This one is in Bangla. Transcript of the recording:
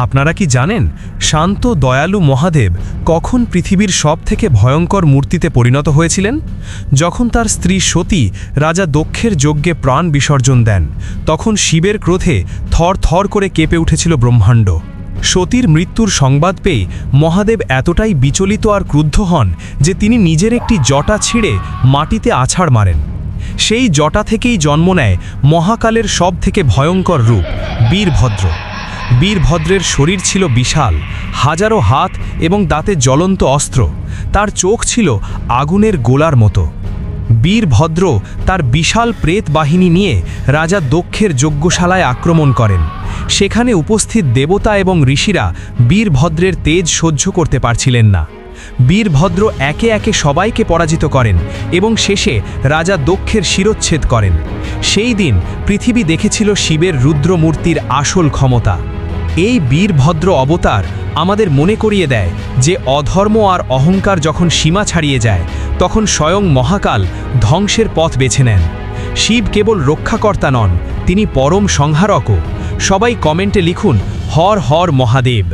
আপনারা কি জানেন শান্ত দয়ালু মহাদেব কখন পৃথিবীর সবথেকে ভয়ঙ্কর মূর্তিতে পরিণত হয়েছিলেন? যখন তার স্ত্রী সতী রাজা দক্ষের যজ্ঞে প্রাণ বিসর্জন দেন, তখন শিবের ক্রোধে থর থর করে কেঁপে উঠেছিল ব্রহ্মাণ্ড। সতীর মৃত্যুর সংবাদ পেয়ে মহাদেব এতটাই বিচলিত আর ক্রুদ্ধ হন যে তিনি নিজের একটি জটা ছিঁড়ে মাটিতে আছাড় মারেন। সেই জটা থেকেই জন্ম নেয় মহাকালের সবথেকে ভয়ঙ্কর রূপ বীরভদ্র। বীরভদ্রের শরীর ছিল বিশাল, হাজারো হাত এবং দাঁতে জ্বলন্ত অস্ত্র। তার চোখ ছিল আগুনের গোলার মতো। বীরভদ্র তার বিশাল প্রেত বাহিনী নিয়ে রাজা দক্ষের যজ্ঞশালায় আক্রমণ করেন। সেখানে উপস্থিত দেবতা এবং ঋষিরা বীরভদ্রের তেজ সহ্য করতে পারছিলেন না। বীরভদ্র একে একে সবাইকে পরাজিত করেন এবং শেষে রাজা দক্ষের শিরচ্ছেদ করেন। সেই দিন পৃথিবী দেখেছিল শিবের রুদ্রমূর্তির আসল ক্ষমতা। এই বীরভদ্র অবতার আমাদের মনে করিয়ে দেয় যে অধর্ম আর অহংকার যখন সীমা ছাড়িয়ে যায়, তখন স্বয়ং মহাকাল ধ্বংসের পথ বেছে নেন। শিব কেবল রক্ষাকর্তা নন, তিনি পরম সংহারকও। সবাই কমেন্টে লিখুন, হর হর মহাদেব।